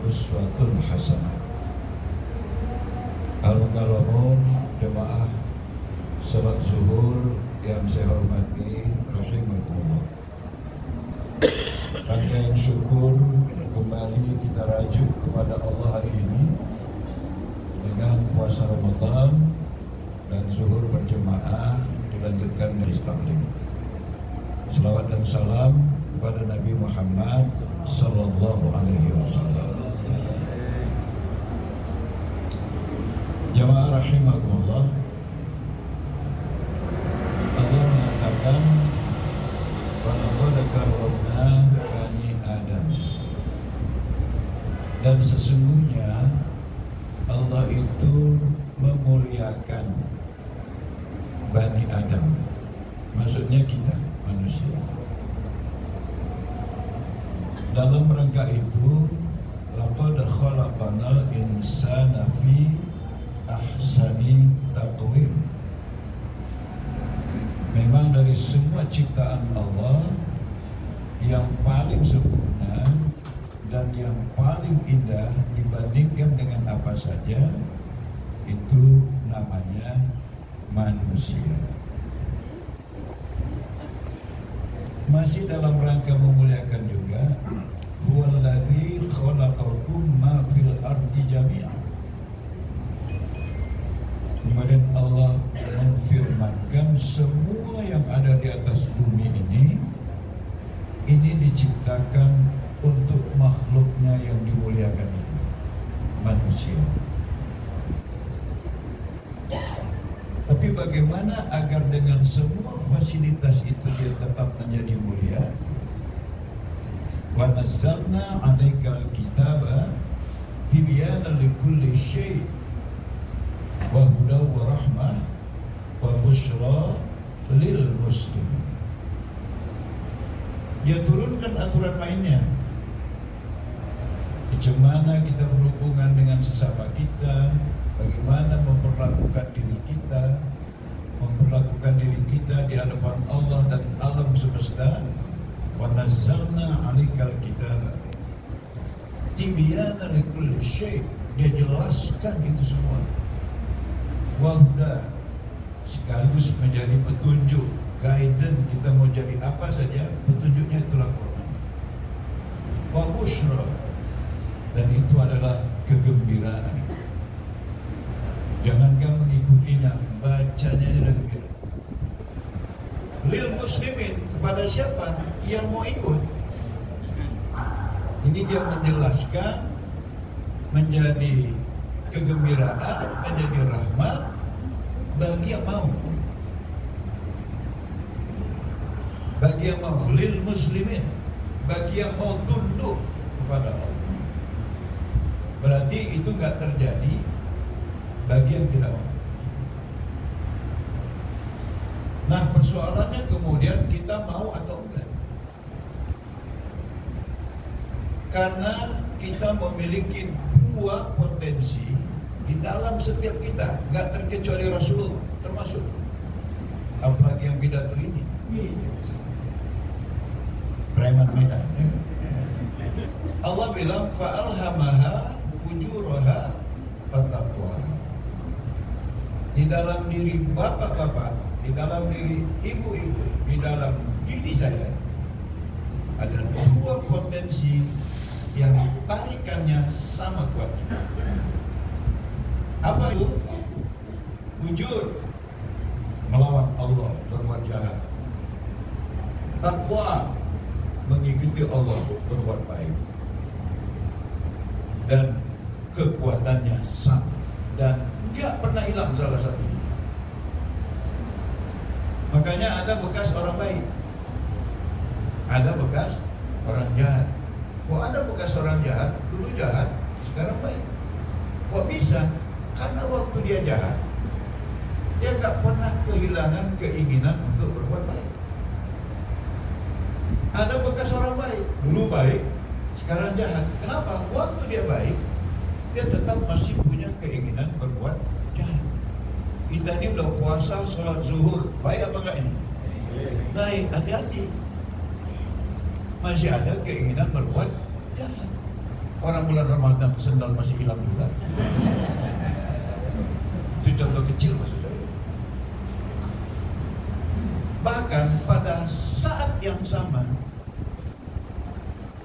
uswatun hasanah. Al-Kalamun jemaah salat zuhur yang saya hormati rahimakumullah. Rangkaian syukur kembali kita rajuk kepada Allah hari ini dengan puasa Ramadan dan zuhur berjemaah dilanjutkan dari taklim. Selawat dan salam kepada Nabi Muhammad sallallahu alaihi wasallam. Jamaah rahimakumullah, Allah mengatakan walaqad karramna bani Adam, dan sesungguhnya Allah itu memuliakan Bani Adam, maksudnya kita manusia. Dalam rangka itu, laqad khalaqnal insana fi ahsani taqwim. Memang dari semua ciptaan Allah yang paling sempurna dan yang paling indah dibandingkan dengan apa saja, itu namanya manusia. Masih dalam rangka memuliakan juga, huwallazi khalaqakum ma fil ardi jami'an. Kemudian Allah menfirmankan semua yang ada di atas bumi ini diciptakan untuk makhluknya yang dimuliakan itu, manusia. Tapi bagaimana agar dengan semua fasilitas itu dia tetap menjadi mulia? Wa nazzalna 'alaikal kitaba tibyanan likulli syai' wa hudaw wa rahmah wa busyra lil muslimin. Dia turunkan aturan mainnya. Bagaimana kita berhubungan dengan sesama kita, bagaimana memperlakukan diri kita di hadapan Allah dan alam semesta. Wa nazzalna 'alaikal kitaba tibyanan likulli syai'. Dia jelaskan itu semua. Wa huda, sekaligus menjadi petunjuk, guidance kita mau jadi apa saja, petunjuknya itulah Quran. Wa busyra, dan itu adalah kegembiraan. Jangankan mengikutinya, bacanya sudah gembira. Lil muslimin, kepada siapa yang mau ikut. Ini dia menjelaskan, menjadi kegembiraan, menjadi rahmat bagi yang mau. Bagi yang mau, lil muslimin, bagi yang mau tunduk kepada Allah. Berarti itu gak terjadi bagi yang tidak mau. Nah, persoalannya kemudian kita mau atau enggak. Karena kita memiliki dua potensi di dalam setiap kita, gak terkecuali Rasulullah termasuk. Apalagi yang pidato ini, preman Medan ya? Allah bilang fa'alhamaha fujuraha fataqwaha. Di dalam diri bapak-bapak, di dalam diri ibu-ibu, di dalam diri saya ada dua potensi yang tarikannya sama kuatnya. Apa itu? Fujur, melawan Allah, berbuat jahat. Takwa, mengikuti Allah, berbuat baik. Dan kekuatannya sama dan tidak pernah hilang salah satu. Makanya ada bekas orang baik, ada bekas orang jahat. Kok ada bekas orang jahat, dulu jahat, sekarang baik? Kok bisa? Karena waktu dia jahat, dia tak pernah kehilangan keinginan untuk berbuat baik. Ada bekas orang baik, dulu baik, sekarang jahat. Kenapa? Waktu dia baik, dia tetap masih punya keinginan berbuat jahat. Kita ini udah puasa, sholat zuhur, baik apa enggak ini? Baik, hati-hati. Masih ada keinginan berbuat jahat. Orang bulan Ramadan sendal masih hilang juga. Itu contoh kecil maksud saya. Bahkan pada saat yang sama,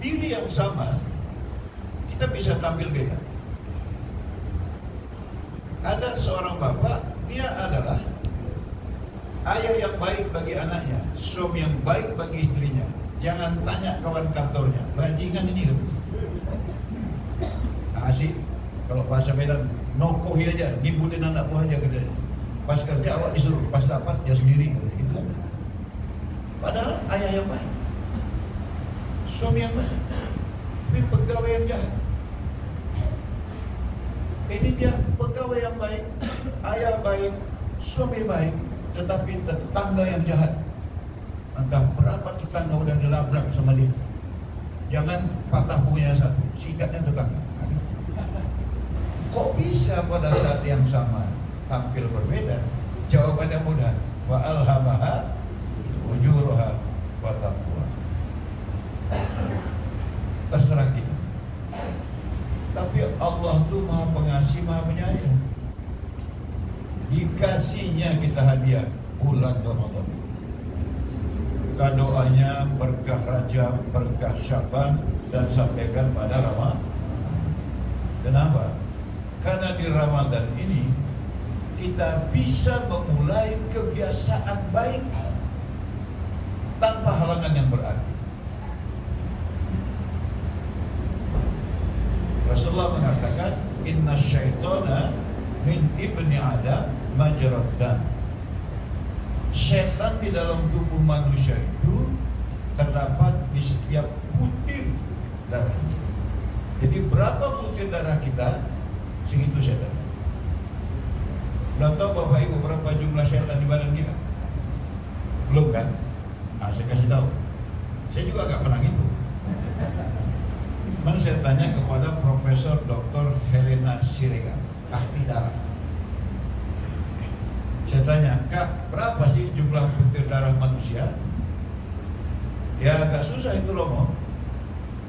diri yang sama, kita bisa tampil beda. Ada seorang bapak, dia adalah ayah yang baik bagi anaknya, suami yang baik bagi istrinya. Jangan tanya kawan kantornya, bajingan ini kan. Asik, kalau bahasa Medan, nokohi aja, ngibulin anak buah aja katanya. Pas kerja awak disuruh, pas dapat dia sendiri katanya gitu kan. Padahal ayah yang baik, suami yang baik, tapi pegawai yang jahat. Ini dia pegawai yang baik, ayah baik, suami baik, tetapi tetangga yang jahat. Entah berapa tetangga udah dilabrak sama dia. Jangan patah punya satu, sikatnya tetangga. Kok bisa pada saat yang sama tampil berbeda? Jawabannya mudah. Fa'alhamaha ujuraha wa taqwa. Terserah kita. Tapi Allah tuh Maha Pengasih, Maha Penyayang. Dikasihnya kita hadiah bulan Ramadan. Doanya berkah Rajab, berkah Syaban, dan sampaikan pada Ramadan. Kenapa? Karena di Ramadan ini kita bisa memulai kebiasaan baik tanpa halangan yang berarti. Rasulullah mengatakan, Inna syaitana min ibni Adam majrad dam. Setan di dalam tubuh manusia itu terdapat di setiap butir darah. Jadi berapa butir darah kita, segitu setan. Belum tahu Bapak Ibu berapa jumlah setan di badan kita? Belum kan? Nah, saya kasih tahu. Saya juga agak pernah gitu. Mana saya tanya kepada Profesor Dr. Helena Siregar, ahli darah. Saya tanya, Kak, berapa sih jumlah butir darah manusia? Ya agak susah itu Romo.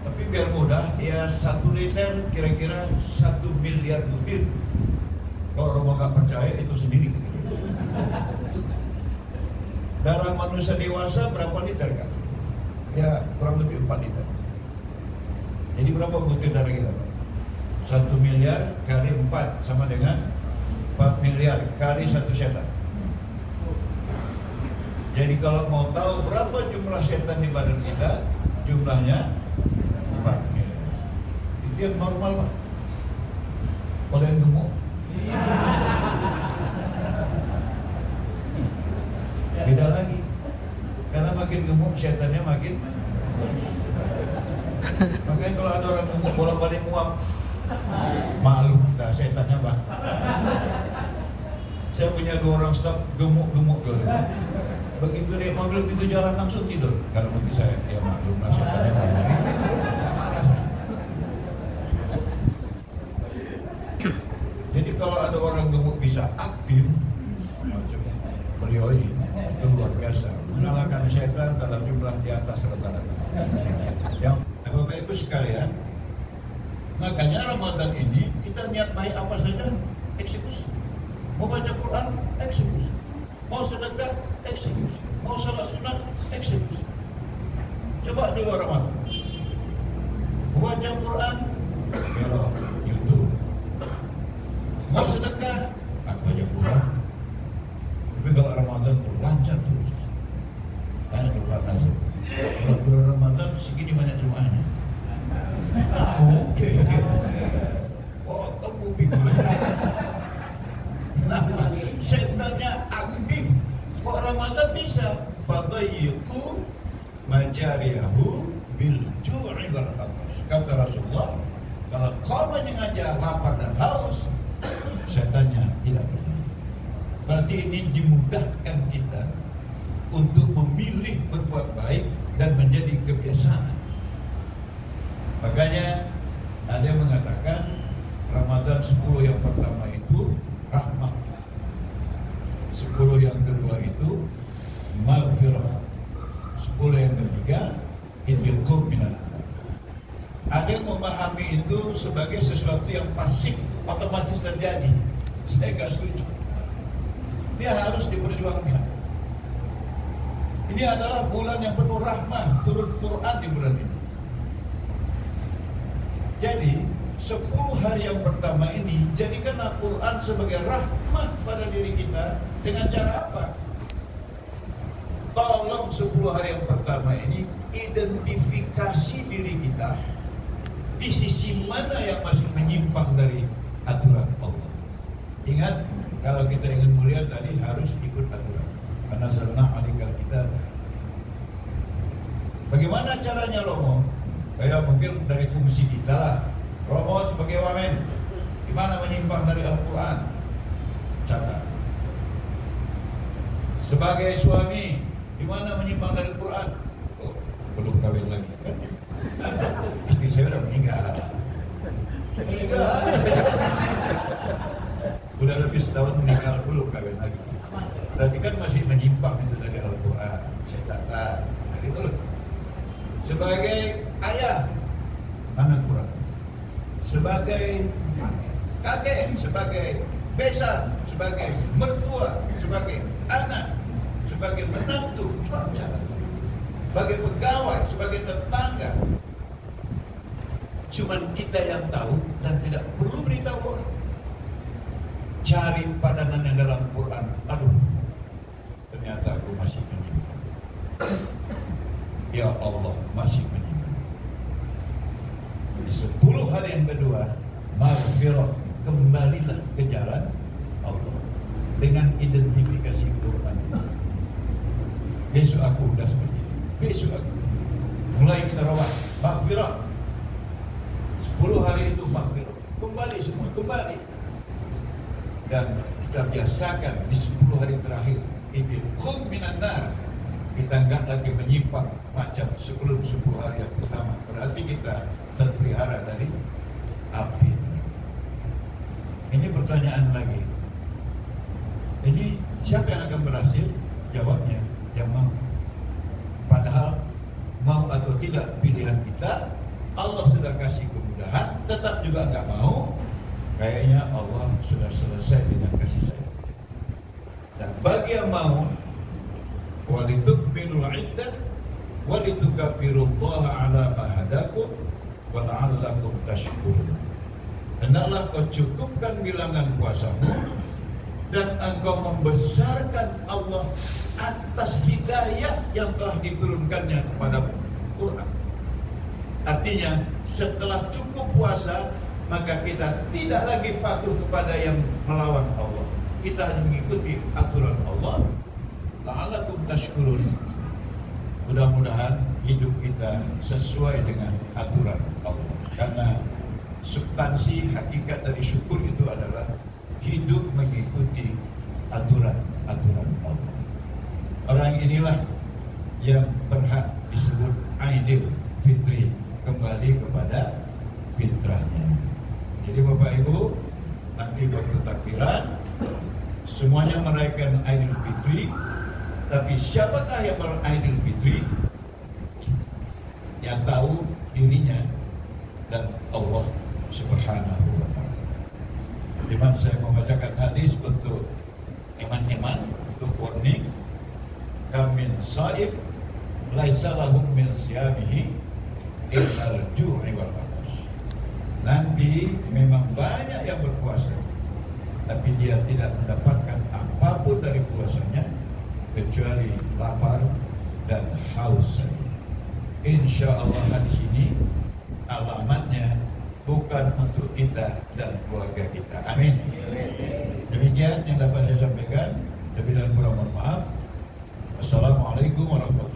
Tapi biar mudah, ya 1 liter kira-kira 1 miliar butir. Kalau Romo nggak percaya itu sendiri. Darah manusia dewasa berapa liter Kak? Ya kurang lebih 4 liter. Jadi berapa butir darah kita Pak? 1 miliar kali 4 sama dengan 4 miliar kali 1 setan. Jadi kalau mau tahu berapa jumlah setan di badan kita, jumlahnya 4 miliar. Itu yang normal Pak. Kalau yang gemuk beda lagi. Karena makin gemuk setannya makin. Makanya kalau ada orang gemuk bolak-balik muap, malu kita setannya Bang. Saya punya 2 orang staf gemuk-gemuk dulu. Begitu dia mobil pintu jalan langsung tidur. Kalau bagi saya, ya maklum lah setannya banyak. Gak marah saya. Jadi kalau ada orang gemuk bisa aktif, macam beliau ini, itu luar biasa. Mengalahkan setan dalam jumlah di atas rata-rata. Yang Bapak Ibu sekalian, makanya Ramadan ini kita niat baik apa saja, eksekusi. Mau baca Quran, eksekusi. Mau sedekah, eksekusi. Mau salat sunat, eksekusi. Coba di luar Ramadan. Mau baca Quran, belok YouTube. Mau sedekah, baca Quran. Tapi kalau Ramadan tuh lancar terus. Banyak doa nasib. Kalau bulan Ramadan segini banyak jemaahnya. Oke. Oh, kamu bingung. Kenapa? Setannya aktif. Kok Ramadan bisa? Fadayyiqu majariyahu bil ju'i wal atash. Kata Rasulullah, kalau kau menyengaja lapar dan haus, setannya tidak berdaya. Berarti ini dimudahkan kita untuk memilih berbuat baik dan menjadi kebiasaan. Makanya ada yang mengatakan Ramadan 10 yang pertama itu rahmat, 10 yang kedua itu maghfirah, 10 yang ketiga intiqam minan. Ada yang memahami memahami itu sebagai sesuatu yang pasif, otomatis terjadi. Saya nggak setuju. Dia harus diperjuangkan. Ini adalah bulan yang penuh rahmah, turun Quran di bulan ini. Jadi 10 hari yang pertama ini jadikanlah Quran sebagai rahmat pada diri kita. Dengan cara apa? Tolong 10 hari yang pertama ini identifikasi diri kita di sisi mana yang masih menyimpang dari aturan Allah. Ingat, kalau kita ingin mulia tadi harus ikut aturan. Karena zalna alikal kita. Bagaimana caranya Romo? Kayak mungkin dari fungsi kita lah. Romo sebagai wamen, gimana menyimpang dari Al-Quran? Catat. Sebagai suami, gimana menyimpang dari Al-Quran? Oh, belum kawin lagi. Istri saya udah meninggal. Udah lebih setahun meninggal, belum kawin lagi. Berarti kan masih menyimpang itu dari Al-Quran. Saya catat. Nah, gitu loh. Sebagai ayah, mana Quran? Sebagai kakek, sebagai besan, sebagai mertua, sebagai anak, sebagai menantu, sebagai pegawai, sebagai tetangga. Cuman kita yang tahu dan tidak perlu beritahu orang. Cari padanannya dalam Quran. Aduh, ternyata aku masih menyimpang. Ya Allah, masih menyimpang. Di 10 hari yang kedua, maghfirah, kembalilah ke jalan Allah dengan identifikasi Quran. Besok aku udah seperti ini. Besok aku mulai kita rawat maghfirah. 10 hari itu maghfirah. Kembali semua, kembali. Dan kita biasakan di 10 hari terakhir itu khum minan nar. Kita enggak lagi menyimpang macam sebelum 10 hari yang pertama. Berarti kita terpelihara dari api. Ini pertanyaan lagi. Ini siapa yang akan berhasil? Jawabnya yang mau. Padahal mau atau tidak pilihan kita, Allah sudah kasih kemudahan, tetap juga nggak mau. Kayaknya Allah sudah selesai dengan kasih sayang. Dan bagi yang mau, walitukmilul iddah walitukabbirullaha ala ma hadakum wa la'allakum tashkurun. Hendaklah kau cukupkan bilangan puasamu dan engkau membesarkan Allah atas hidayah yang telah diturunkannya kepada Quran. Artinya setelah cukup puasa, maka kita tidak lagi patuh kepada yang melawan Allah. Kita hanya mengikuti aturan Allah. La'allakum tashkurun. Mudah-mudahan hidup kita sesuai dengan aturan Allah. Karena substansi hakikat dari syukur itu adalah hidup mengikuti aturan-aturan Allah. Orang inilah yang berhak disebut Aidil Fitri, kembali kepada fitrahnya. Jadi Bapak Ibu, nanti waktu takbiran semuanya merayakan Aidil Fitri. Tapi siapakah yang Aidil Fitri? Yang tahu dirinya dan Allah Subhanahu wa ta'ala. Dimana saya membacakan hadis untuk iman-iman, untuk warning. Kamin saib laisa lahum min siyamihi illal ju'i wal atas. Nanti memang banyak yang berpuasa, tapi dia tidak mendapatkan apapun dari puasanya kecuali lapar dan haus. Insya Allah hadis ini alamatnya bukan untuk kita dan keluarga kita. Amin. Demikian yang dapat saya sampaikan. Lebih dan kurang mohon maaf. Assalamualaikum warahmatullahi wabarakatuh.